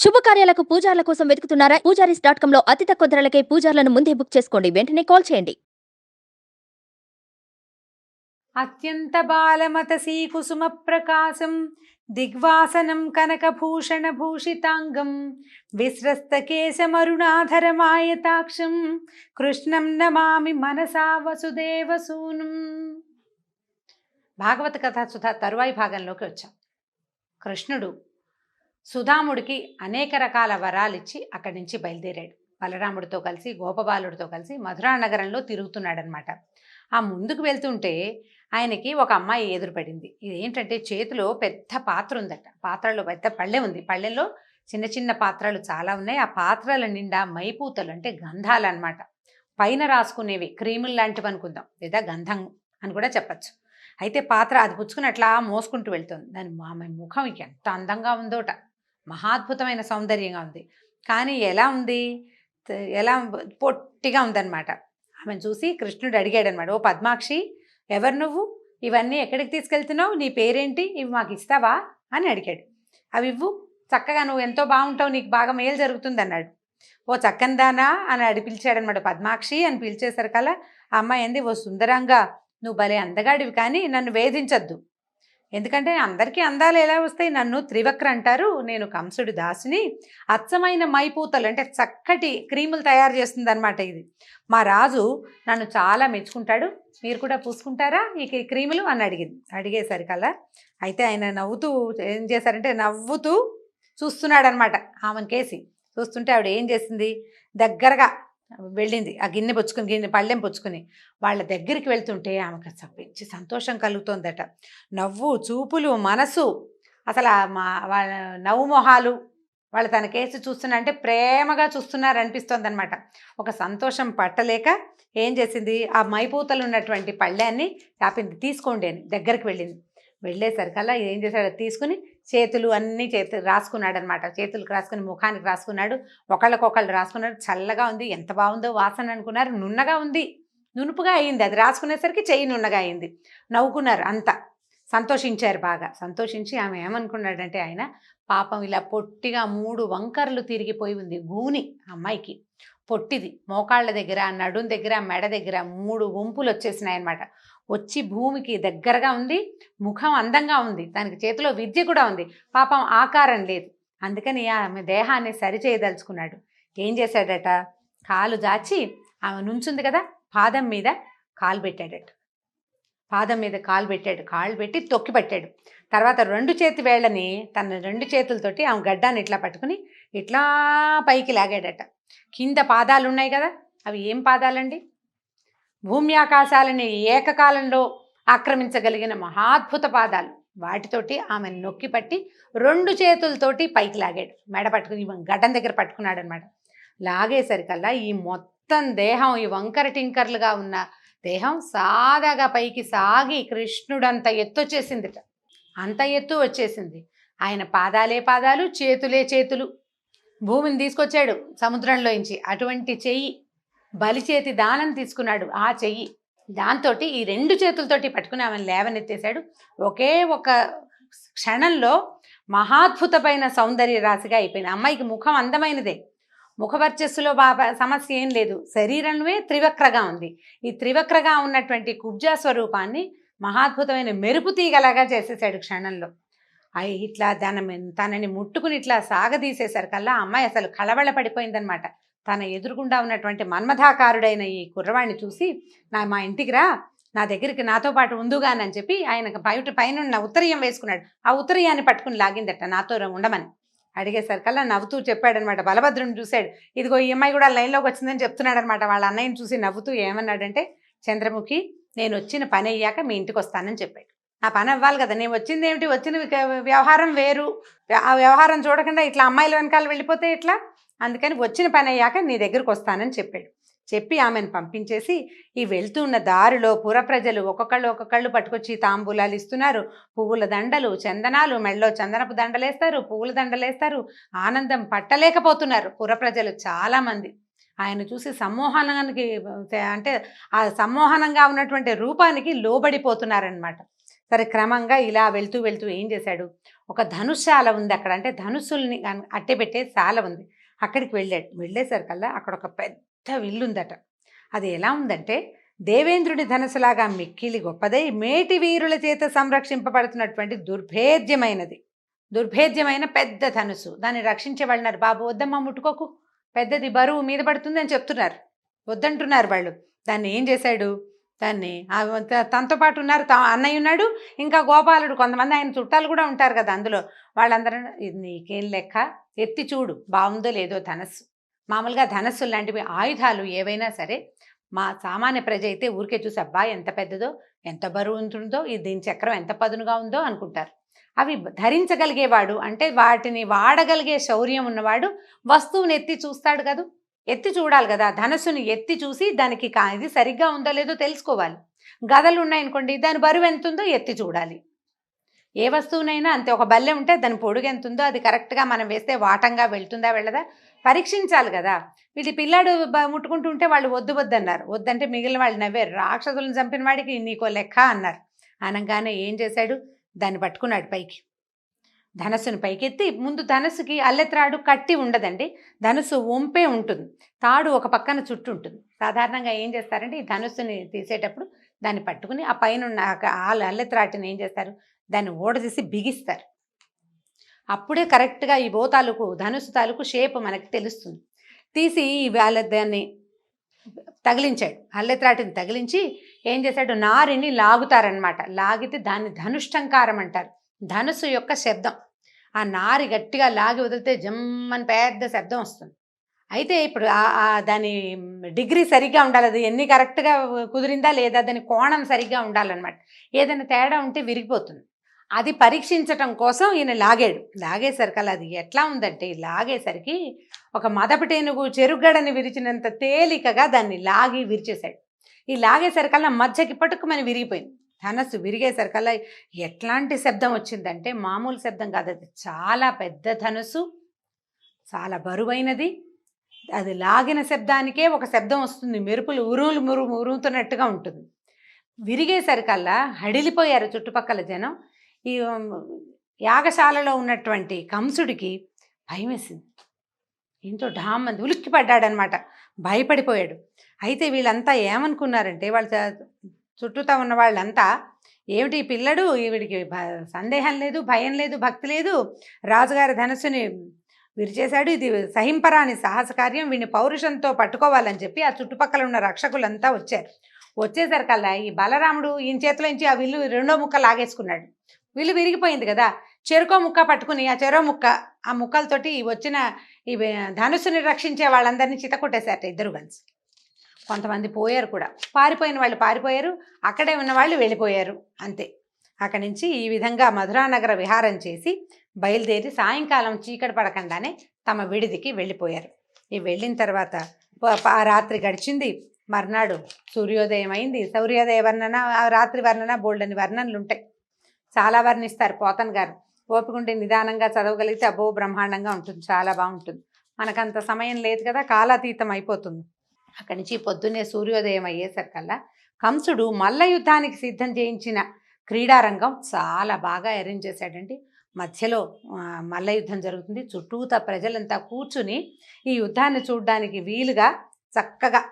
శుభకార్యాలకు పూజార్ల కోసం వెతుకుతున్నారా? పూజారీస్.com లో అతి తక్కువ ధరలకే పూజార్లను ముందే బుక్ చేసుకోండి. వెంటనే కాల్ చేయండి. అత్యంత బాలమతసీ కుసుమ ప్రకాశం దిగ్వాసనం కనకభూషణ భూషితాంగం విస్రస్తకేశమరుణాధరమాయతాక్షం కృష్ణం నమామి మనసా వసుదేవసూనుం. భాగవత కథా సుధా తరువాయి భాగంలోకి వచ్చాం. కృష్ణుడు సుధాముడికి అనేక రకాల వరాలిచ్చి అక్కడి నుంచి బయలుదేరాడు. బలరాముడితో కలిసి గోపబాలుడితో కలిసి మధురా నగరంలో తిరుగుతున్నాడనమాట. ఆ ముందుకు వెళ్తుంటే ఆయనకి ఒక అమ్మాయి ఎదురుపడింది. ఇది ఏంటంటే చేతిలో పెద్ద పాత్ర ఉందట. పాత్రలో పెద్ద పళ్ళె ఉంది. పళ్ళెల్లో చిన్న చిన్న పాత్రలు చాలా ఉన్నాయి. ఆ పాత్రల నిండా మైపూతలు అంటే గంధాలు అనమాట. పైన రాసుకునేవి క్రీములు లాంటివి అనుకుందాం, లేదా గంధం అని కూడా చెప్పచ్చు. అయితే పాత్ర అది పుచ్చుకుని అట్లా మోసుకుంటూ వెళ్తుంది. దాని ఆమె ముఖం ఎంత అందంగా ఉందోట, మహాద్భుతమైన సౌందర్యంగా ఉంది. కానీ ఎలా ఉంది, ఎలా పొట్టిగా ఉందన్నమాట. ఆమెను చూసి కృష్ణుడు అడిగాడు అనమాట, ఓ పద్మాక్షి, ఎవరు నువ్వు? ఇవన్నీ ఎక్కడికి తీసుకెళ్తున్నావు? నీ పేరేంటి? ఇవి మాకు ఇస్తావా అని అడిగాడు. అవి ఇవ్వు, చక్కగా నువ్వు ఎంతో బాగుంటావు, నీకు బాగా మేలు జరుగుతుంది అన్నాడు. ఓ చక్కనిదానా అని పిలిచాడనమాట. పద్మాక్షి అని పిలిచేసరికల్లా ఆ అమ్మాయి ఏంది, ఓ సుందరంగా, నువ్వు భలే అందగాడివి, కానీ నన్ను వేధించద్దు. ఎందుకంటే అందరికీ అందాలు ఎలా వస్తాయి? నన్ను త్రివక్ర అంటారు, నేను కంసుడి దాసిని. అచ్చమైన మైపూతలు అంటే చక్కటి క్రీములు తయారు చేస్తుంది అనమాట ఇది. మా రాజు నన్ను చాలా మెచ్చుకుంటాడు, మీరు కూడా పూసుకుంటారా ఈ క్రీములు అని అడిగేసరికల్లా అయితే ఆయన నవ్వుతూ ఏం చేశారంటే, నవ్వుతూ చూస్తున్నాడు అనమాట. ఆమెను కేసి చూస్తుంటే ఆవిడ ఏం చేసింది, దగ్గరగా వెళ్ళింది. ఆ గిన్నె పళ్ళెం పుచ్చుకుని వాళ్ళ దగ్గరికి వెళ్తుంటే ఆమెకు మంచి సంతోషం కలుగుతోందట. నవ్వు, చూపులు, మనసు, అసలు వాళ్ళ నవ్వు మొహాలు, వాళ్ళు తన కేసు చూస్తున్నా అంటే ప్రేమగా చూస్తున్నారు అనిపిస్తోంది అనమాట. ఒక సంతోషం పట్టలేక ఏం చేసింది, ఆ మైపూతలు ఉన్నటువంటి పళ్ళాన్ని తాపింది. తీసుకోండి అని దగ్గరికి వెళ్ళింది. వెళ్ళేసరికల్లా ఏం చేశాడు, తీసుకుని చేతులు రాసుకున్నాడు అనమాట. చేతులకు రాసుకుని ముఖానికి రాసుకున్నాడు, ఒకళ్ళకొకళ్ళు రాసుకున్నాడు. చల్లగా ఉంది, ఎంత బాగుందో వాసన అనుకున్నారు. నున్నగా ఉంది, నునుపుగా అయింది. అది రాసుకునేసరికి చెయ్యి నున్నగా అయింది. నవ్వుకున్నారు, అంతా సంతోషించారు. బాగా సంతోషించి ఆమె ఏమనుకున్నాడంటే, ఆయన పాపం ఇలా పొట్టిగా 3 వంకర్లు తిరిగిపోయి ఉంది గూని అమ్మాయికి. పొట్టిది, మోకాళ్ళ దగ్గర, నడుం దగ్గర, మెడ దగ్గర 3 వంపులు వచ్చేసినాయి అనమాట. వచ్చి భూమికి దగ్గరగా ఉంది. ముఖం అందంగా ఉంది, దానికి చేతిలో విద్య కూడా ఉంది. పాపం ఆకారం లేదు. అందుకని ఆమె దేహాన్ని సరిచేయదలుచుకున్నాడు. ఏం చేశాడట, కాలు జాచి ఆమె నుంచుంది కదా, పాదం మీద కాలు పెట్టాడట. పాదం మీద కాలు పెట్టాడు. కాళ్ళు పెట్టి తొక్కి పట్టాడు. తర్వాత 2 చేతి వేళ్ళని తన 2 చేతులతోటి ఆమె గడ్డాన్ని ఇట్లా పట్టుకుని ఇట్లా పైకి లాగాడట. కింద పాదాలు ఉన్నాయి కదా, అవి ఏం పాదాలండి? భూమి ఆకాశాలని ఏకకాలంలో ఆక్రమించగలిగిన మహాద్భుత పాదాలు. వాటితోటి ఆమెను నొక్కి పట్టి 2 చేతులతోటి పైకి లాగాడు. మెడ పట్టుకుని గడ్డం దగ్గర పట్టుకున్నాడు అనమాట. లాగేసరికల్లా ఈ మొత్తం దేహం, ఈ వంకర టింకర్లుగా ఉన్న దేహం సాదాగా పైకి సాగి కృష్ణుడంత ఎత్తు వచ్చేసిందిట. అంత ఎత్తు వచ్చేసింది. ఆయన పాదాలే పాదాలు, చేతులే చేతులు. భూమిని తీసుకొచ్చాడు సముద్రంలోంచి. అటువంటి చెయ్యి, బలిచేతి దానం తీసుకున్నాడు ఆ చెయ్యి. దాంతో ఈ 2 చేతులతోటి పట్టుకుని ఆమెను లేవనెత్తేశాడు. ఒకే ఒక క్షణంలో మహాద్భుతమైన సౌందర్య రాశిగా అయిపోయింది. అమ్మాయికి ముఖం అందమైనదే, ముఖవర్చస్సులో సమస్య ఏం లేదు. శరీరమే త్రివక్రగా ఉంది. ఈ త్రివక్రగా ఉన్నటువంటి కుబ్జా స్వరూపాన్ని మహాద్భుతమైన మెరుపు తీగలాగా చేసేసాడు క్షణంలో. ఇట్లా తనని ముట్టుకుని ఇట్లా సాగదీసేసరికల్లా అమ్మాయి అసలు కళవళ పడిపోయిందనమాట. తన ఎదురుగుండా ఉన్నటువంటి మన్మథాకారుడైన ఈ కుర్రవాణ్ణి చూసి, మా ఇంటికి రా, నా దగ్గరికి నాతో పాటు ఉందుగానని చెప్పి ఆయనకు పైన ఉత్తరీయం వేసుకున్నాడు. ఆ ఉత్తరీయాన్ని పట్టుకుని లాగిందట, నాతో ఉండమని. అడిగేసరికల్లా నవ్వుతూ చెప్పాడనమాట. బలభద్రుని చూశాడు. ఇదిగో ఈ అమ్మాయి కూడా లైన్లోకి వచ్చిందని చెప్తున్నాడు అనమాట. వాళ్ళ అన్నయ్యని చూసి నవ్వుతూ ఏమన్నాడంటే, చంద్రముఖి, నేను వచ్చిన పని అయ్యాక మీ ఇంటికి వస్తానని చెప్పాడు. ఆ పని అవ్వాలి కదా, నేను వచ్చింది ఏమిటి, వచ్చిన వ్యవహారం వేరు. ఆ వ్యవహారం చూడకుండా ఇట్లా అమ్మాయిల వెనకాల వెళ్ళిపోతే ఎట్లా? అందుకని వచ్చిన పని అయ్యాక నీ దగ్గరకు వస్తానని చెప్పాడు. చెప్పి ఆమెను పంపించేసి ఈ వెళ్తున్న దారిలో పుర ప్రజలు ఒక్కొక్కళ్ళు పట్టుకొచ్చి తాంబూలాలు ఇస్తున్నారు. పువ్వుల దండలు, చందనాలు, మెళ్ళో చందనపు దండలేస్తారు, పువ్వుల దండలేస్తారు. ఆనందం పట్టలేకపోతున్నారు పుర ప్రజలు చాలామంది. ఆయన చూసి సమ్మోహనానికి, అంటే ఆ సమ్మోహనంగా ఉన్నటువంటి రూపానికి లోబడిపోతున్నారనమాట. సరే క్రమంగా ఇలా వెళ్తూ వెళ్తూ ఏం చేశాడు, ఒక ధనుశాల ఉంది అక్కడ, అంటే ధనుసుల్ని అట్టెపెట్టే శాల ఉంది, అక్కడికి వెళ్ళాడు. వెళ్ళేసరికల్లా అక్కడ ఒక పెద్ద విల్లుందట. అది ఎలా ఉందంటే దేవేంద్రుడి ధనుసులాగా మిక్కిలి గొప్పదై మేటి వీరుల చేత సంరక్షింపబడుతున్నటువంటి దుర్భేద్యమైన పెద్ద ధనుసు. దాన్ని రక్షించే వాళ్ళన్నారు, బాబు వద్దమ్మా ముట్టుకోకు, పెద్దది బరువు మీద పడుతుంది అని చెప్తున్నారు, వద్దంటున్నారు వాళ్ళు. దాన్ని ఏం చేశాడు, దాన్ని తనతో పాటు ఉన్నారు, అన్నయ్య ఉన్నాడు, ఇంకా గోపాలుడు, కొంతమంది ఆయన చుట్టాలు కూడా ఉంటారు కదా అందులో. వాళ్ళందరూ ఇది నీకేం లెక్క, ఎత్తి చూడు బాగుందో లేదో ధనస్సు. మామూలుగా ధనస్సు లాంటివి ఆయుధాలు ఏవైనా సరే మా సామాన్య ప్రజ అయితే ఊరికే చూసి అబ్బా ఎంత పెద్దదో, ఎంత బరువు ఉంటుందో, దీని చక్రం ఎంత పదునుగా ఉందో అనుకుంటారు. అవి ధరించగలిగేవాడు, అంటే వాటిని వాడగలిగే శౌర్యం ఉన్నవాడు వస్తువుని ఎత్తి చూస్తాడు కదా, ఎత్తి చూడాలి కదా, ధనస్సుని ఎత్తి చూసి దానికి ఇది సరిగ్గా ఉందో లేదో తెలుసుకోవాలి. గదలు ఉన్నాయనుకోండి, దాని బరువు ఎంత ఉందో ఎత్తి చూడాలి. ఏ వస్తువునైనా అంతే, ఒక బల్లె ఉంటే దాని పొడుగు ఎంత ఉందో అది కరెక్ట్గా మనం వేస్తే వాటంగా వెళ్తుందా వెళ్ళదా పరీక్షించాలి కదా. వీటి పిల్లాడు ముట్టుకుంటూ ఉంటే వాళ్ళు వద్దు వద్దన్నారు, వద్దంటే మిగిలిన వాళ్ళు నవ్వారు, రాక్షసులను చంపిన వాడికి నీకో లెక్క అన్నారు. అనగానే ఏం చేశాడు, దాన్ని పట్టుకున్నాడు పైకి, ధనస్సును పైకెత్తి, ముందు ధనస్సుకి అల్లెత్రాడు కట్టి ఉండదండి, ధనుస్సు వంపే ఉంటుంది, తాడు ఒక పక్కన చుట్టూ ఉంటుంది. సాధారణంగా ఏం చేస్తారంటే ఈ ధనుస్సుని తీసేటప్పుడు దాన్ని పట్టుకుని ఆ పైన ఉన్న అల్లెత్రాటిని ఏం చేస్తారు, దాన్ని ఓడదీసి బిగిస్తారు. అప్పుడే కరెక్ట్గా ఈ ధనుస్సు తాలూకు షేప్ మనకి తెలుస్తుంది. తీసి దాన్ని తగిలించాడు, అల్లెత్రాటిని తగిలించి ఏం చేశాడు, నారిని లాగుతారనమాట. లాగితే దాన్ని ధనుష్టంకారం అంటారు, ధనుస్సు యొక్క శబ్దం. ఆ నారి గట్టిగా లాగి వదిలితే జమ్మని పెద్ద శబ్దం వస్తుంది. అయితే ఇప్పుడు దాని డిగ్రీ సరిగ్గా ఉండాలి, అది ఎన్ని కరెక్ట్గా కుదిరిందా లేదా, దాని కోణం సరిగ్గా ఉండాలన్నమాట. ఏదైనా తేడా ఉంటే విరిగిపోతుంది. అది పరీక్షించటం కోసం ఈయన లాగేసరికల్లా అది ఎట్లా ఉందంటే, లాగేసరికి ఒక మదపటేనుగు చెరుగడని విరిచినంత తేలికగా దాన్ని లాగి విరిచేశాడు. ఈ లాగేసరికల్లా మధ్యకి పట్టుకుమని విరిగిపోయింది. ధనస్సు విరిగేసరికల్లా ఎట్లాంటి శబ్దం వచ్చిందంటే మామూలు శబ్దం కాదు, అది చాలా పెద్ద ధనుసు, చాలా బరువైనది. అది లాగిన శబ్దానికే ఒక శబ్దం వస్తుంది, మెరుపులు ఉరుముతున్నట్టుగా ఉంటుంది. విరిగేసరికల్లా హడిలిపోయారు చుట్టుపక్కల జనం. ఈ యాగశాలలో ఉన్నటువంటి కంసుడికి భయం వేసింది, ఏంటో ఢామ్మని ఉలిక్కి పడ్డాడనమాట, భయపడిపోయాడు. అయితే వీళ్ళంతా ఏమనుకున్నారంటే, వాళ్ళ చుట్టూతా ఉన్న వాళ్ళంతా ఏమిటి ఈ పిల్లడు, వీడికి సందేహం లేదు, భయం లేదు, భక్తి లేదు, రాజుగారి ధనస్సుని విరిచేశాడు, ఇది సహింపరాని సాహస కార్యం, వీడిని పౌరుషంతో పట్టుకోవాలని చెప్పి ఆ చుట్టుపక్కల ఉన్న రక్షకులంతా వచ్చారు. వచ్చేసరికల్లా ఈ బలరాముడు ఈయన చేతిలో నుంచి ఆ విల్లు రెండో ముక్క లాగేసుకున్నాడు. విల్లు విరిగిపోయింది కదా, చెరుకో ముక్క పట్టుకుని ఆ ముక్కలతోటి వచ్చిన ఈ ధనుసుని రక్షించే వాళ్ళందరినీ చితకొట్టేశారట ఇద్దరు కలిసి. కొంతమంది పోయారు కూడా, పారిపోయిన వాళ్ళు పారిపోయారు, అక్కడే ఉన్న వాళ్ళు వెళ్ళిపోయారు, అంతే. అక్కడి నుంచి ఈ విధంగా మధురానగర విహారం చేసి బయలుదేరి సాయంకాలం చీకటి పడకుండానే తమ విడిదికి వెళ్ళిపోయారు. ఈ వెళ్ళిన తర్వాత ఆ రాత్రి గడిచింది. మర్నాడు సూర్యోదయం అయింది. సూర్యోదయ వర్ణన, రాత్రి వర్ణన, బోల్డని వర్ణనలు ఉంటాయి, చాలా వర్ణిస్తారు పోతన్ గారు. ఓపికంటే నిదానంగా చదవగలిగితే అబ్బో బ్రహ్మాండంగా ఉంటుంది, చాలా బాగుంటుంది. మనకంత సమయం లేదు కదా, కాలాతీతం అయిపోతుంది. అక్కడి నుంచి పొద్దున్నే సూర్యోదయం అయ్యేసరికల్లా కంసుడు మల్ల యుద్ధానికి సిద్ధం చేయించిన క్రీడారంగం చాలా బాగా అరేంజ్ చేశాడండి. మధ్యలో మల్ల యుద్ధం జరుగుతుంది, చుట్టూతా ప్రజలంతా కూర్చుని ఈ యుద్ధాన్ని చూడడానికి వీలుగా చక్కగా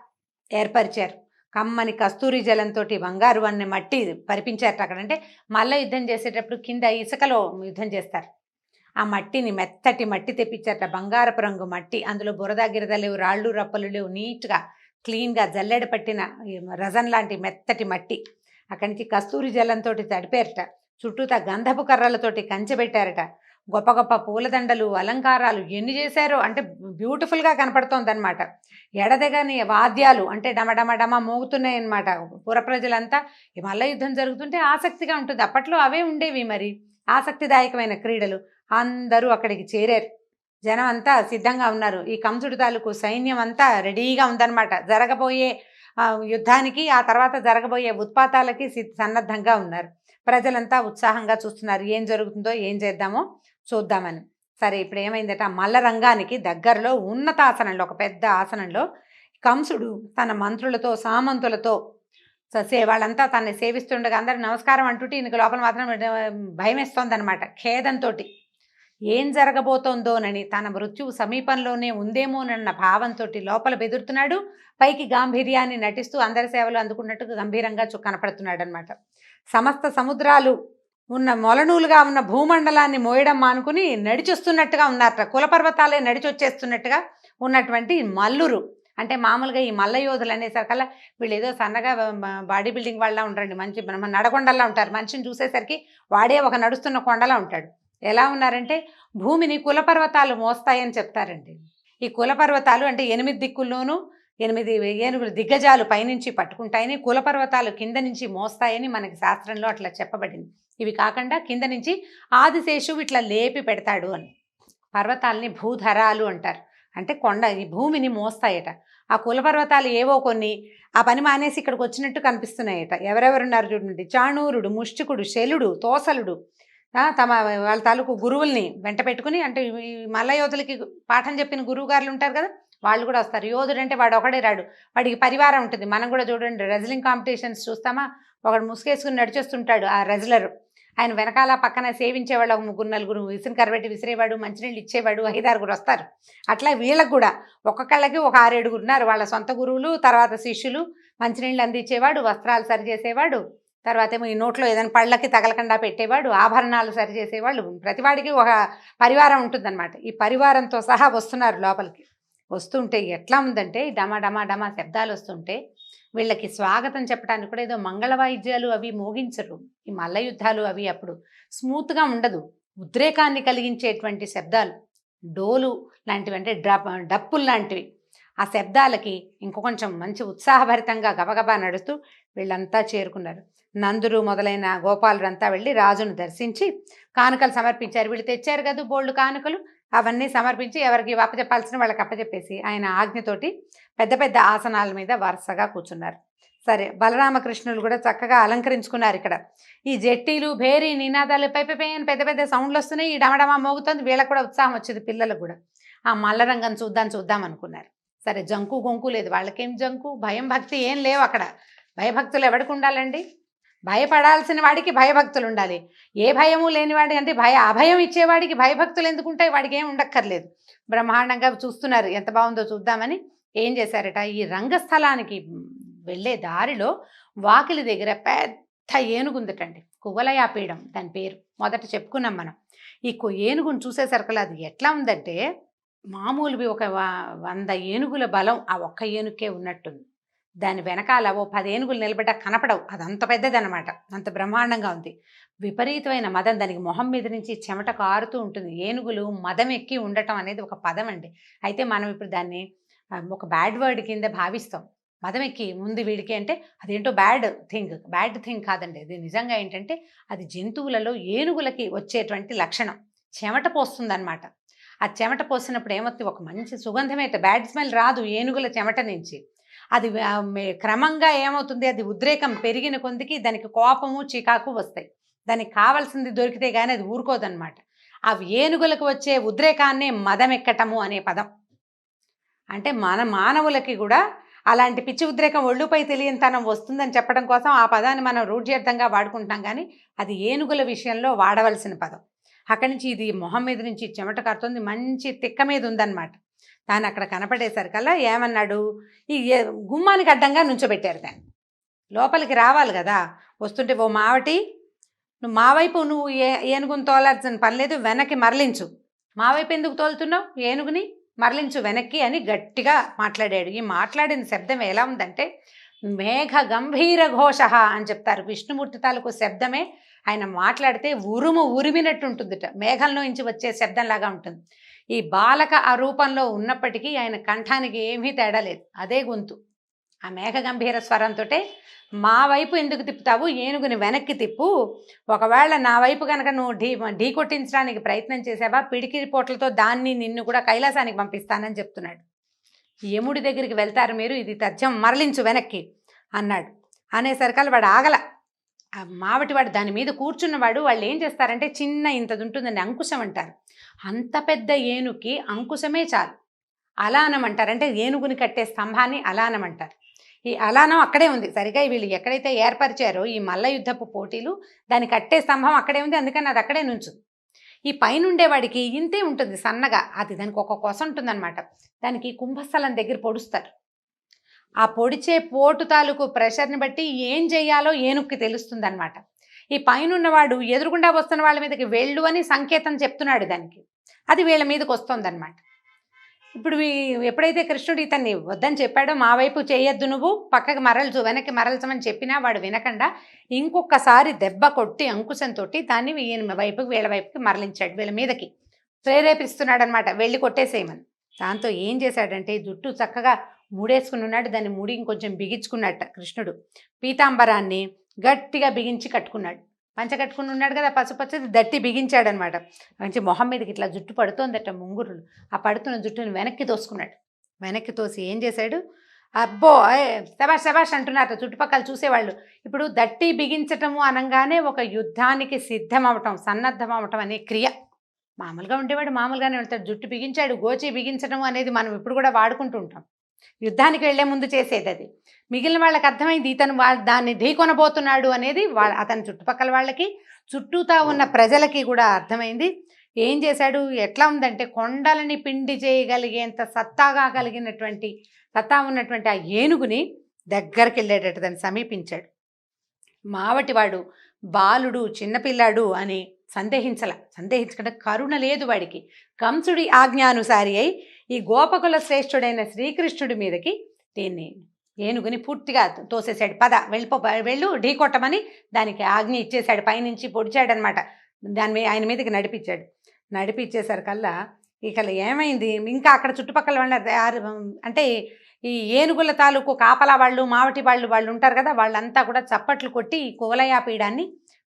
ఏర్పరిచారు. కమ్మని కస్తూరి జలంతో బంగారు అనే మట్టి పరిపించారట అక్కడ. అంటే మల్ల యుద్ధం చేసేటప్పుడు కింద ఇసుకలో యుద్ధం చేస్తారు, ఆ మట్టిని మెత్తటి మట్టి తెప్పించారట, బంగారపు రంగు మట్టి, అందులో బురద గిరద లేవు, రాళ్ళు రప్పలు లేవు, నీట్గా క్లీన్గా జల్లెడ పట్టిన రజన్ లాంటి మెత్తటి మట్టి. అక్కడి నుంచి కస్తూరి జలంతో తడిపారట, చుట్టూతా గంధపు కర్రలతోటి కంచెబెట్టారట, గొప్ప గొప్ప పూలదండలు, అలంకారాలు ఎన్ని చేశారో, అంటే బ్యూటిఫుల్గా కనపడుతోంది అనమాట. ఎడదెగని వాద్యాలు, అంటే డమడమడమ మోగుతున్నాయి అనమాట. పుర ప్రజలంతా ఈ మల్ల యుద్ధం జరుగుతుంటే ఆసక్తిగా ఉంటుంది, అప్పట్లో అవే ఉండేవి మరి ఆసక్తిదాయకమైన క్రీడలు. అందరూ అక్కడికి చేరారు, జనం అంతా సిద్ధంగా ఉన్నారు. ఈ కంసుడి తాలూకు సైన్యం అంతా రెడీగా ఉందన్నమాట, జరగబోయే యుద్ధానికి, ఆ తర్వాత జరగబోయే ఉత్పాతాలకి సన్నద్ధంగా ఉన్నారు. ప్రజలంతా ఉత్సాహంగా చూస్తున్నారు, ఏం జరుగుతుందో, ఏం చేద్దామో చూద్దామని. సరే, ఇప్పుడు ఏమైందట, మల్ల రంగానికి దగ్గరలో ఉన్నతాసనంలో, ఒక పెద్ద ఆసనంలో కంసుడు తన మంత్రులతో సామంతులతో వాళ్ళంతా తనని సేవిస్తుండగా అందరూ నమస్కారం అంటుంటే ఈయనకు లోపల మాత్రం భయం వేస్తోందనమాట. ఖేదంతో ఏం జరగబోతోందోనని, తన మృత్యువు సమీపంలోనే ఉందేమోనన్న భావంతో లోపల బెదురుతున్నాడు. పైకి గాంభీర్యాన్ని నటిస్తూ అందరి సేవలు అందుకున్నట్టుగా గంభీరంగా కనపడుతున్నాడు అనమాట. సమస్త సముద్రాలు ఉన్న మొలనూలుగా ఉన్న భూమండలాన్ని మోయడం మానుకుని నడిచొస్తున్నట్టుగా ఉన్నారట. కులపర్వతాలే నడిచొచ్చేస్తున్నట్టుగా ఉన్నటువంటి మల్లురు. అంటే మామూలుగా ఈ మల్ల యోధులు అనేసరికల్లా వీళ్ళు ఏదో సన్నగా బాడీ బిల్డింగ్ వాళ్ళ ఉంటారండి. మంచి నడకొండల్లా ఉంటారు. మనిషిని చూసేసరికి వాడే ఒక నడుస్తున్న కొండలా ఉంటాడు. ఎలా ఉన్నారంటే భూమిని కులపర్వతాలు మోస్తాయని చెప్తారండి. ఈ కులపర్వతాలు అంటే 8 దిక్కుల్లోనూ 8 ఏనుగులు దిగ్గజాలు పైనుంచి పట్టుకుంటాయని, కులపర్వతాలు కింద నుంచి మోస్తాయని మనకి శాస్త్రంలో అట్లా చెప్పబడింది. ఇవి కాకుండా కింద నుంచి ఆదిశేషువు ఇట్లా లేపి పెడతాడు అని. పర్వతాలని భూధరాలు అంటారు. అంటే కొండ ఈ భూమిని మోస్తాయట. ఆ కులపర్వతాలు ఏవో కొన్ని ఆ పని మానేసి ఇక్కడికి వచ్చినట్టు కనిపిస్తున్నాయట. ఎవరెవరున్నారు చూడండి. చాణూరుడు, ముష్టికుడు, శలుడు, తోసలుడు తమ వాళ్ళ తాలూకు గురువుల్ని వెంట పెట్టుకుని, అంటే ఈ మల్ల యోధులకి పాఠం చెప్పిన గురువు గారులు ఉంటారు కదా, వాళ్ళు కూడా వస్తారు. యోధుడు అంటే వాడు ఒకడే రాడు, వాడికి పరివారం ఉంటుంది. మనం కూడా చూడండి రెజ్లింగ్ కాంపిటీషన్స్ చూస్తామా, ఒకడు ముసుగేసుకుని నడిచేస్తుంటాడు ఆ రెజ్లర్. ఆయన వెనకాల పక్కన సేవించేవాళ్ళు ఒక 3-4 విసిరి కరబెట్టి విసిరేవాడు, మంచినీళ్ళు ఇచ్చేవాడు, 5-6 వస్తారు. అట్లా వీళ్ళకు కూడా ఒక్కొక్కళ్ళకి ఒక 6-7 ఉన్నారు వాళ్ళ సొంత గురువులు, తర్వాత శిష్యులు. మంచినీళ్ళు అందించేవాడు, వస్త్రాలు సరిచేసేవాడు, తర్వాత ఏమో ఈ నోట్లో ఏదైనా పళ్ళకి తగలకుండా పెట్టేవాడు, ఆభరణాలు సరిచేసేవాళ్ళు. ప్రతివాడికి ఒక పరివారం ఉంటుందన్నమాట. ఈ పరివారంతో సహా వస్తున్నారు లోపలికి. వస్తుంటే ఎట్లా ఉందంటే డమా డమా డమా శబ్దాలు వస్తుంటే వీళ్ళకి స్వాగతం చెప్పడానికి కూడా ఏదో మంగళ వాయిద్యాలు అవి మోగించరు. ఈ మల్ల యుద్ధాలు అవి అప్పుడు స్మూత్గా ఉండదు. ఉద్రేకాన్ని కలిగించేటువంటి శబ్దాలు, డోలు లాంటివి, అంటే డప్పులు లాంటివి. ఆ శబ్దాలకి ఇంకొంచెం మంచి ఉత్సాహభరితంగా గబగబా నడుస్తూ వీళ్ళంతా చేరుకున్నారు. నందురు మొదలైన గోపాలుడంతా వెళ్ళి రాజును దర్శించి కానుకలు సమర్పించారు. వీళ్ళు తెచ్చారు కదా బోల్డ్ కానుకలు, అవన్నీ సమర్పించి ఎవరికి అప్పచెప్పాల్సిన వాళ్ళకి అప్పచెప్పేసి ఆయన ఆజ్ఞతోటి పెద్ద పెద్ద ఆసనాల మీద వరుసగా కూర్చున్నారు. సరే, బలరామకృష్ణులు కూడా చక్కగా అలంకరించుకున్నారు. ఇక్కడ ఈ జట్టీలు, భేరీ, నినాదాలు, పై అని పెద్ద పెద్ద సౌండ్లు వస్తున్నాయి. ఈ డమడమా మోగుతుంది. వీళ్ళకు కూడా ఉత్సాహం వచ్చింది, పిల్లలకు కూడా. ఆ మల్లరంగం చూద్దాం అనుకున్నారు. సరే, జంకు గొంకు లేదు. వాళ్ళకేం జంకు, భయం భక్తి ఏం లేవు అక్కడ. భయభక్తులు ఎవరికి ఉండాలండి? భయపడాల్సిన వాడికి భయభక్తులు ఉండాలి. ఏ భయము లేనివాడి, అంటే అభయం ఇచ్చేవాడికి భయభక్తులు ఎందుకుంటాయి? వాడికి ఏం ఉండక్కర్లేదు. బ్రహ్మాండంగా చూస్తున్నారు. ఎంత బాగుందో చూద్దామని ఏం చేశారట, ఈ రంగస్థలానికి వెళ్ళే దారిలో వాకిలి దగ్గర పెద్ద ఏనుగుందటండి. కువలయాపీఠం దాని పేరు. మొదట చెప్పుకున్నాం మనం. ఈ ఏనుగును చూసేసరికి అది ఎట్లా ఉందంటే మామూలువి ఒక 100 ఏనుగుల బలం ఆ ఒక్క ఏనుగుకే ఉన్నట్టుంది. దాని వెనకాల ఓ 10 ఏనుగులు నిలబడ్డా కనపడవు. అదంత పెద్దదనమాట. అంత బ్రహ్మాండంగా ఉంది. విపరీతమైన మదం. దానికి మొహం మీద నుంచి చెమట కారుతూ ఉంటుంది. ఏనుగులు మదం ఎక్కి ఉండటం అనేది ఒక పదం అండి. అయితే మనం ఇప్పుడు దాన్ని ఒక బ్యాడ్ వర్డ్ కింద భావిస్తాం. మదం ఎక్కి ముందు వీడికి అంటే అదేంటో బ్యాడ్ థింగ్ కాదండి. అది నిజంగా ఏంటంటే అది జంతువులలో ఏనుగులకి వచ్చేటువంటి లక్షణం. చెమట పోస్తుందన్నమాట. ఆ చెమట పోసినప్పుడు ఏమవుతుంది, ఒక మంచి సుగంధమైతే బ్యాడ్ స్మెల్ రాదు ఏనుగుల చెమట నుంచి. అది క్రమంగా ఏమవుతుంది, అది ఉద్రేకం పెరిగిన కొందికి దానికి కోపము, చికాకు వస్తాయి. దానికి కావాల్సింది దొరికితే కానీ అది ఊరుకోదన్నమాట. ఆ ఏనుగులకు వచ్చే ఉద్రేకాన్నే మదమెక్కటము అనే పదం. అంటే మన మానవులకి కూడా అలాంటి పిచ్చి ఉద్రేకం, ఒళ్ళుపై తెలియనితనం వస్తుందని చెప్పడం కోసం ఆ పదాన్ని మనం రూఢ్యర్థంగా వాడుకుంటాం. కానీ అది ఏనుగుల విషయంలో వాడవలసిన పదం. అక్కడి నుంచి ఇది మొహం మీద నుంచి చెమట కారుతుంది, మంచి తిక్క మీద ఉందన్నమాట. దాన్ని అక్కడ కనపడేసరికల్లా ఏమన్నాడు, ఈ గుమ్మానికి అడ్డంగా నుంచోబెట్టారు. దాన్ని లోపలికి రావాలి కదా. వస్తుంటే, ఓ మావటి, నువ్వు మా వైపు నువ్వు ఏనుగుని తోలాల్సిన పని లేదు, వెనక్కి మరలించు. మా వైపు ఎందుకు తోలుతున్నావు, ఏనుగుని మరలించు వెనక్కి అని గట్టిగా మాట్లాడాడు. ఈ మాట్లాడిన శబ్దం ఎలా ఉందంటే మేఘ గంభీర ఘోష అని చెప్తారు. విష్ణుమూర్తి తాలూకు శబ్దమే ఆయన మాట్లాడితే ఉరిమినట్టు ఉంటుందిట. మేఘంలో నుంచి వచ్చే శబ్దంలాగా ఉంటుంది. ఈ బాలక ఆ రూపంలో ఉన్నప్పటికీ ఆయన కంఠానికి ఏమీ తేడా లేదు. అదే గొంతు. ఆ మేఘ గంభీర స్వరంతో, మా వైపు ఎందుకు తిప్పుతావు, ఏనుగుని వెనక్కి తిప్పు. ఒకవేళ నా వైపు కనుక నువ్వు ఢీ కొట్టించడానికి ప్రయత్నం చేసావా, పిడికిరి పోట్లతో నిన్ను కూడా కైలాసానికి పంపిస్తానని చెప్తున్నాడు. యముడి దగ్గరికి వెళ్తారు మీరు, ఇది తథ్యం, మరలించు వెనక్కి అన్నాడు. అనేసరికల్ వాడు ఆగల. ఆ మావటివాడు దాని మీద కూర్చున్నవాడు, వాళ్ళు ఏం చేస్తారంటే చిన్న ఇంతది ఉంటుందండి, అంకుశం అంటారు. అంత పెద్ద ఏనుగుకి అంకుశమే చాలు. అలానమంటారు. అంటే ఏనుగుని కట్టే స్తంభాన్ని అలానమంటారు. ఈ అలానం అక్కడే ఉంది సరిగా వీళ్ళు ఎక్కడైతే ఏర్పరిచారో ఈ మల్ల యుద్ధపు పోటీలు దాని కట్టే స్తంభం అక్కడే ఉంది, అందుకని అది అక్కడే నుంచుంది. ఈ పైన ఉండేవాడికి ఇంతే ఉంటుంది సన్నగా, అది దానికి ఒక కొస ఉంటుందన్నమాట. దానికి కుంభస్థలం దగ్గర పొడుస్తారు. ఆ పొడిచే పోటు తాలూకు ప్రెషర్ని బట్టి ఏం చెయ్యాలో ఏనుక్కి తెలుస్తుంది అనమాట. ఈ పైన ఉన్నవాడు ఎదురుగుండా వస్తున్న వాళ్ళ మీదకి వెళ్ళు అని సంకేతం చెప్తున్నాడు దానికి, అది వీళ్ళ మీదకి వస్తుంది అనమాట. ఇప్పుడు ఎప్పుడైతే కృష్ణుడు ఇతన్ని వద్దని చెప్పాడో, మా వైపు చేయొద్దు, నువ్వు పక్కకి మరల్చు, వెనక్కి మరల్చమని చెప్పినా వాడు వినకుండా ఇంకొకసారి దెబ్బ కొట్టి అంకుశంతో దాన్ని ఈయన వైపుకి వీళ్ళ వైపుకి మరలించాడు, వీళ్ళ మీదకి ప్రేరేపిస్తున్నాడు అనమాట, వెళ్ళి కొట్టేసేయమని. దాంతో ఏం చేశాడంటే జుట్టు చక్కగా ముడేసుకుని ఉన్నాడు, దాన్ని ముడి ఇంకొంచెం బిగించుకున్నట్ట కృష్ణుడు. పీతాంబరాన్ని గట్టిగా బిగించి కట్టుకున్నాడు, పంచ కట్టుకుని ఉన్నాడు కదా పసుపచ్చది, దట్టి బిగించాడనమాట. మంచి మొహం మీదకి ఇట్లా జుట్టు పడుతోందట ముంగురులు. ఆ పడుతున్న జుట్టుని వెనక్కి తోసుకున్నాడు. వెనక్కి తోసి ఏం చేశాడు, అబ్బో శబాష్ శబాష్ అంటున్నారు చుట్టుపక్కల చూసేవాళ్ళు. ఇప్పుడు దట్టి బిగించటము అనగానే ఒక యుద్ధానికి సిద్ధం అవటం, సన్నద్ధం అవటం అనే క్రియ. మామూలుగా ఉండేవాడు మామూలుగానే వెళ్తాడు, జుట్టు బిగించాడు, గోచి బిగించడం అనేది మనం ఇప్పుడు కూడా వాడుకుంటూ ఉంటాం. యుద్ధానికి వెళ్లే ముందు చేసేది అది. మిగిలిన వాళ్ళకి అర్థమైంది ఇతను దాన్ని ఢీకొనబోతున్నాడు అనేది అతని చుట్టుపక్కల వాళ్ళకి, చుట్టూతా ఉన్న ప్రజలకి కూడా అర్థమైంది. ఏం చేశాడు, ఎట్లా ఉందంటే కొండలని పిండి చేయగలిగేంత సత్తా ఉన్నటువంటి ఆ ఏనుగుని దగ్గరికి వెళ్ళేటట్టు దాన్ని సమీపించాడు. మావటివాడు బాలుడు చిన్నపిల్లాడు అని సందేహించకుండా కరుణ లేదు వాడికి. కంసుడి ఆజ్ఞానుసారి అయి ఈ గోపకుల శ్రేష్ఠుడైన శ్రీకృష్ణుడి మీదకి దీన్ని ఏనుగుని పూర్తిగా తోసేశాడు. పద వెళ్ళు ఢీకొట్టమని దానికి ఆజ్ఞ ఇచ్చేశాడు, పైనుంచి పొడిచాడనమాట. ఆయన మీదకి నడిపించేసరికల్లా ఇక ఏమైంది, ఇంకా అక్కడ చుట్టుపక్కల వాళ్ళ అంటే ఈ ఏనుగుల తాలూకు కాపలా వాళ్ళు, మావటి వాళ్ళు ఉంటారు కదా, వాళ్ళంతా కూడా చప్పట్లు కొట్టి ఈ కువలయా పీడాన్ని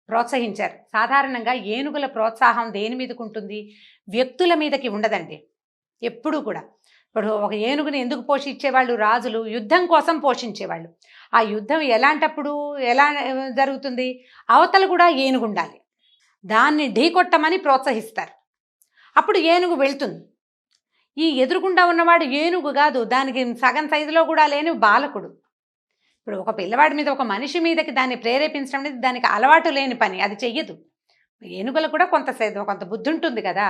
ప్రోత్సహించారు. సాధారణంగా ఏనుగుల ప్రోత్సాహం దేని మీదకి ఉంటుంది, వ్యక్తుల మీదకి ఉండదండి ఎప్పుడూ కూడా. ఇప్పుడు ఒక ఏనుగుని ఎందుకు పోషించేవాళ్ళు, రాజులు యుద్ధం కోసం పోషించేవాళ్ళు. ఆ యుద్ధం ఎలాంటప్పుడు ఎలా జరుగుతుంది, అవతల కూడా ఏనుగు ఉండాలి, దాన్ని ఢీకొట్టమని ప్రోత్సహిస్తారు, అప్పుడు ఏనుగు వెళ్తుంది. ఈ ఎదురుగుండా ఉన్నవాడు ఏనుగు కాదు, దానికి సగం సైజులో కూడా లేని బాలకుడు. ఇప్పుడు ఒక పిల్లవాడి మీద, ఒక మనిషి మీదకి దాన్ని ప్రేరేపించడం అనేది దానికి అలవాటు లేని పని, అది చెయ్యదు. ఏనుగులకు కూడా కొంత బుద్ధి ఉంటుంది కదా.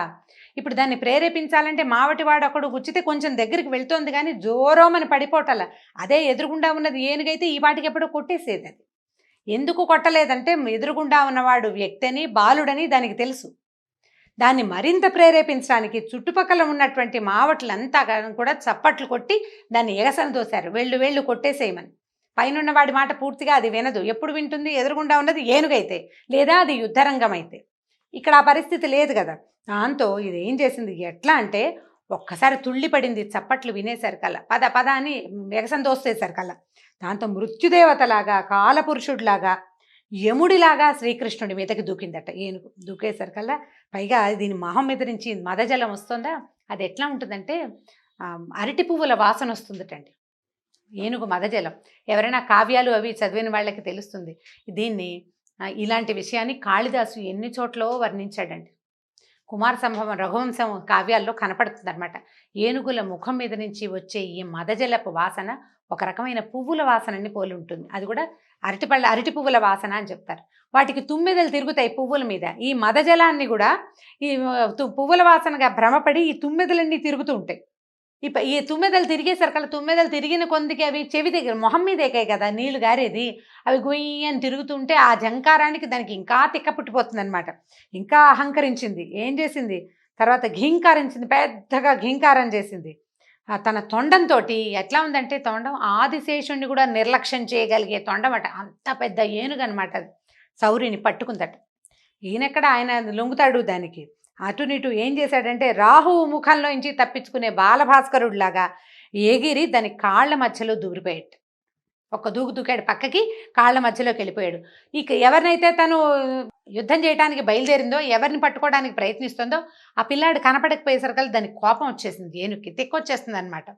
ఇప్పుడు దాన్ని ప్రేరేపించాలంటే మావటివాడు ఒకడు గుచ్చితే కొంచెం దగ్గరికి వెళ్తోంది కానీ జోరోమని పడిపోవటల. అదే ఎదురుగుండా ఉన్నది ఏనుగైతే ఈ వాటికి ఎప్పుడో కొట్టేసేది. అది ఎందుకు కొట్టలేదంటే ఎదురుగుండా ఉన్నవాడు వ్యక్తి అని, బాలుడని దానికి తెలుసు. దాన్ని మరింత ప్రేరేపించడానికి చుట్టుపక్కల ఉన్నటువంటి మావటులంతా కూడా చప్పట్లు కొట్టి దాన్ని ఎగసన దోశారు, వెళ్ళు కొట్టేసేయమని. పైన వాడి మాట పూర్తిగా అది వినదు. ఎప్పుడు వింటుంది, ఎదురుగుండా ఉన్నది ఏనుగైతే, లేదా అది యుద్ధరంగం అయితే. ఇక్కడ ఆ పరిస్థితి లేదు కదా. దాంతో ఇది ఏం చేసింది, ఎట్లా అంటే ఒక్కసారి తుళ్ళిపడింది చప్పట్లు వినేసరికల్లా, పద అని ఎగసం దోసేసరికల్లా. దాంతో మృత్యుదేవతలాగా, కాలపురుషుడిలాగా, యముడిలాగా శ్రీకృష్ణుడి మీదకి దూకిందట ఏనుగు. దూకేసరికల్లా పైగా దీని మొహం మీద నుంచి మదజలం వస్తుందా, అది ఎట్లా ఉంటుందంటే అరటి పువ్వుల వాసన వస్తుందటండి ఏనుగు మదజలం. ఎవరైనా కావ్యాలు అవి చదివిన వాళ్ళకి తెలుస్తుంది. దీన్ని ఇలాంటి విషయాన్ని కాళిదాసు ఎన్ని చోట్ల వర్ణించాడండి. కుమార సంభవం, రఘువంశం కావ్యాల్లో కనపడుతుంది అనమాట. ఏనుగుల ముఖం మీద నుంచి వచ్చే ఈ మదజలపు వాసన ఒక రకమైన పువ్వుల వాసనని పోలి ఉంటుంది. అది కూడా అరటి పువ్వుల వాసన అని చెప్తారు. వాటికి తుమ్మెదలు తిరుగుతాయి పువ్వుల మీద. ఈ మదజలాన్ని కూడా ఈ పువ్వుల వాసనగా భ్రమపడి ఈ తుమ్మెదలన్నీ తిరుగుతూ ఉంటాయి. ఈ తుమ్మెదలు తిరిగేసరికల్లా, తుమ్మెదలు తిరిగిన కొందికి అవి చెవి దగ్గర మొహం మీద ఎక్కాయి కదా నీళ్లు గారేది, అవి గొయ్యి అని తిరుగుతుంటే ఆ జంకారానికి దానికి ఇంకా తిక్క పుట్టిపోతుంది అనమాట. ఇంకా అహంకరించింది. ఏం చేసింది, తర్వాత ఘీంకారించింది, పెద్దగా ఘీంకారం చేసింది. తన తొండంతో ఎట్లా ఉందంటే, తొండం ఆదిశేషుణ్ణి కూడా నిర్లక్ష్యం చేయగలిగే తొండం అట. అంత పెద్ద ఏనుగు అనమాట. సౌరిని పట్టుకుందట. ఈయనెక్కడ, ఆయన లొంగుతాడు దానికి. అటునిటు ఏం చేశాడంటే రాహువు ముఖంలోంచి తప్పించుకునే బాలభాస్కరుడిలాగా ఎగిరి దాని కాళ్ళ మధ్యలో దూరిపోయాడు. ఒక దూకాడు పక్కకి, కాళ్ళ మధ్యలోకి వెళ్ళిపోయాడు. ఇక ఎవరినైతే తను యుద్ధం చేయడానికి బయలుదేరిందో, ఎవరిని పట్టుకోవడానికి ప్రయత్నిస్తుందో ఆ పిల్లాడు కనపడకపోయేసరికల్లా దానికి కోపం వచ్చేసింది, ఏనుగుకి తెక్కొచ్చేస్తుంది అనమాట.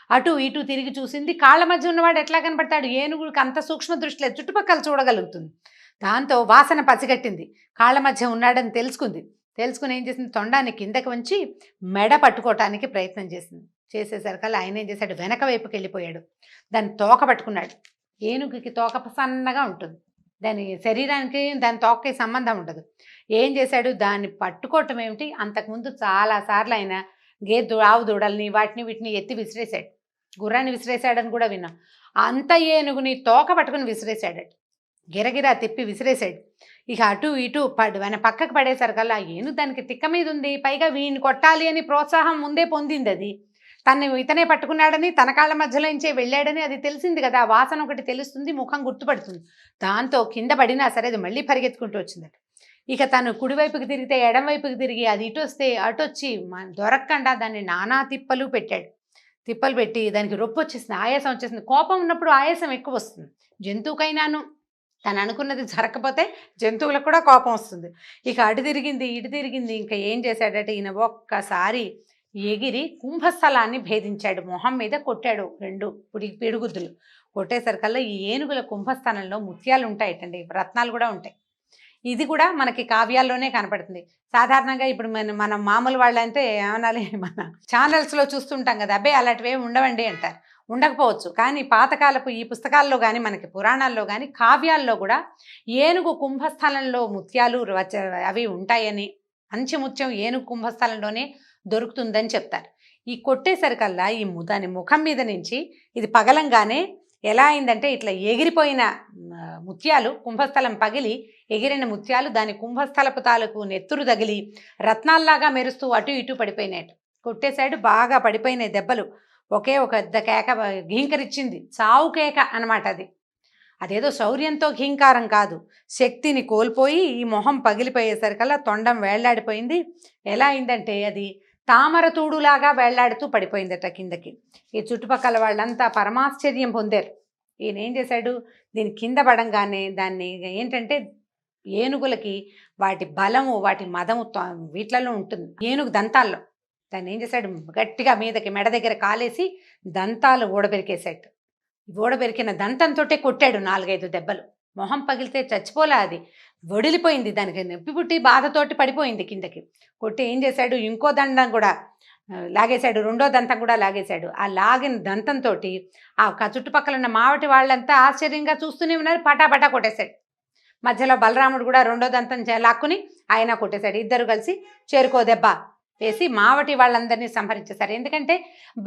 అటు ఇటు తిరిగి చూసింది. కాళ్ళ మధ్య ఉన్నవాడు ఎట్లా కనపడతాడు, ఏనుగుకి అంత సూక్ష్మ దృష్టి లేదు, చుట్టుపక్కల చూడగలుగుతుంది. దాంతో వాసన పసిగట్టింది, కాళ్ళ మధ్య ఉన్నాడని తెలుసుకుని ఏం చేసింది, తొండాన్ని కిందకి వంచి మెడ పట్టుకోవటానికి ప్రయత్నం చేసింది. చేసేసరికల్లా ఆయన ఏం చేశాడు, వెనక వైపుకి వెళ్ళిపోయాడు. దాన్ని తోక పట్టుకున్నాడు. ఏనుగుకి తోక సన్నగా ఉంటుంది, దాని శరీరానికి దాని తోకకి సంబంధం ఉండదు. ఏం చేశాడు, దాన్ని పట్టుకోవటం ఏమిటి, అంతకుముందు చాలాసార్లు ఆయన ఆవు దూడల్ని వాటిని వీటిని ఎత్తి విసిరేశాడు, గుర్రాన్ని విసిరేశాడని కూడా విన్నాం. అంత ఏనుగుని తోక పట్టుకుని విసిరేశాడట, గిరగిరా తిప్పి విసిరేశాడు. ఇక అటు ఇటు పక్కకు పడేసరికల్లా ఏనుగు దానికి తిక్క మీద ఉంది, పైగా వీడిని కొట్టాలి అని ప్రోత్సాహం ముందే పొందింది. అది ఇతనే పట్టుకున్నాడని, తన కాళ్ళ మధ్యలో నుంచే వెళ్ళాడని అది తెలిసింది కదా, ఆ వాసన ఒకటి తెలుస్తుంది, ముఖం గుర్తుపడుతుంది. దాంతో కింద పడినా సరే అది మళ్ళీ పరిగెత్తుకుంటూ వచ్చిందట. ఇక తను కుడివైపుకి తిరిగితే ఎడం వైపుకి తిరిగి, అది ఇటు వస్తే అటు వచ్చి దొరకకుండా దాన్ని నానా తిప్పలు పెట్టాడు. తిప్పలు పెట్టి దానికి రొప్పి వచ్చేసింది, ఆయాసం వచ్చేసింది. కోపం ఉన్నప్పుడు ఆయాసం ఎక్కువ వస్తుంది. జంతువుకైనాను తను అనుకున్నది జరగకపోతే జంతువులకు కూడా కోపం వస్తుంది. ఇక అటు తిరిగింది ఇటు తిరిగింది. ఇంకా ఏం చేశాడట ఈయన, ఒక్కసారి ఎగిరి కుంభస్థలాన్ని భేదించాడు, మొహం మీద కొట్టాడు 2 పిడుగుద్దులు. కొట్టేసరికల్లా ఈ ఏనుగుల కుంభస్థానంలో ముత్యాలు ఉంటాయటండి, రత్నాలు కూడా ఉంటాయి. ఇది కూడా మనకి కావ్యాల్లోనే కనపడుతుంది. సాధారణంగా ఇప్పుడు మనం మామూలు వాళ్ళంటే ఏమనాలి, మన ఛానల్స్లో చూస్తుంటాం కదా, అబ్బాయి అలాంటివి ఏమి ఉండవండి అంటారు. ఉండకపోవచ్చు, కానీ పాతకాలపు ఈ పుస్తకాల్లో కానీ మనకి పురాణాల్లో కానీ కావ్యాల్లో కూడా ఏనుగు కుంభస్థలంలో ముత్యాలు అవి ఉంటాయని, మంచి ముత్యం ఏనుగు కుంభస్థలంలోనే దొరుకుతుందని చెప్తారు. ఈ కొట్టేసరికల్లా దాని ముఖం మీద నుంచి ఇది పగలంగానే ఎలా అయిందంటే, ఇట్లా ఎగిరిపోయిన ముత్యాలు, కుంభస్థలం పగిలి ఎగిరిన ముత్యాలు దాని కుంభస్థలపు తాలూకు నెత్తురు తగిలి రత్నాల్లాగా మెరుస్తూ అటు ఇటు పడిపోయినాయట. కొట్టేశాడు, బాగా పడిపోయినాయి దెబ్బలు. ఒకే ఒక పెద్ద కేక ఘీంకరిచ్చింది, చావు కేక అనమాట. అదేదో శౌర్యంతో ఘీంకారం కాదు, శక్తిని కోల్పోయి ఈ మొహం పగిలిపోయేసరికల్లా తొండం వేళ్లాడిపోయింది. ఎలా అయిందంటే అది తామరతూడులాగా వేళ్లాడుతూ పడిపోయిందట కిందకి. ఈ చుట్టుపక్కల వాళ్ళంతా పరమాశ్చర్యం పొందారు. ఈయన ఏం చేశాడు, దీని కింద పడంగానే దాన్ని ఏంటంటే, ఏనుగులకి వాటి బలము వాటి మదము వీటిలలో ఉంటుంది, ఏనుగు దంతాల్లో. దాన్ని ఏం చేశాడు, గట్టిగా మీదకి మెడ దగ్గర కాలేసి దంతాలు ఊడబెరికేశాడు. ఊడబెరికిన దంతంతో కొట్టాడు 4-5 దెబ్బలు. మొహం పగిలితే చచ్చిపోలే, అది వడిలిపోయింది, దానికి నొప్పి పుట్టి బాధతోటి పడిపోయింది కిందకి. కొట్టి ఏం చేశాడు, ఇంకో దండం కూడా లాగేశాడు, 2వ దంతం కూడా లాగేశాడు. ఆ లాగిన దంతంతో ఆ చుట్టుపక్కల ఉన్న మావటి వాళ్ళంతా ఆశ్చర్యంగా చూస్తూనే ఉన్నారు. పటాపటా కొట్టేశాడు. మధ్యలో బలరాముడు కూడా 2వ దంతం లాక్కుని ఆయన కొట్టేశాడు. ఇద్దరు కలిసి చేరుకో దెబ్బ వేసి మావటి వాళ్ళందరినీ సంహరించేశారు. ఎందుకంటే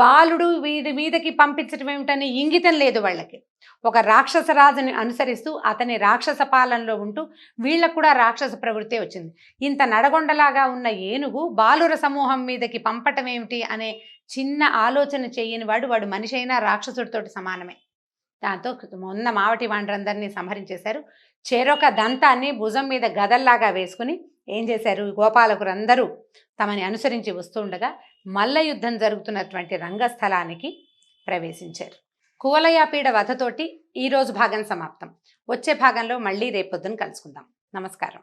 బాలుడు వీడి మీదకి పంపించడం ఏమిటని ఇంగితం లేదు వాళ్ళకి. ఒక రాక్షస రాజుని అనుసరిస్తూ అతని రాక్షస పాలనలో ఉంటూ వీళ్ళకు కూడా రాక్షస ప్రవృత్తి వచ్చింది. ఇంత నడగొండలాగా ఉన్న ఏనుగు బాలుర సమూహం మీదకి పంపటం ఏమిటి అనే చిన్న ఆలోచన చేయని వాడు మనిషి అయినా రాక్షసుడితోటి సమానమే. దాంతో మొన్న మావటి వాండ్రందరినీ సంహరించేశారు. చెరొక దంతాన్ని భుజం మీద గదల్లాగా వేసుకుని ఏం చేశారు, గోపాలకులందరూ తమని అనుసరించి వస్తుండగా మల్ల యుద్ధం జరుగుతున్నటువంటి రంగస్థలానికి ప్రవేశించారు. కువలయాపీడ వధతోటి ఈరోజు భాగం సమాప్తం. వచ్చే భాగంలో మళ్ళీ రేపొద్దున కలుసుకుందాం. నమస్కారం.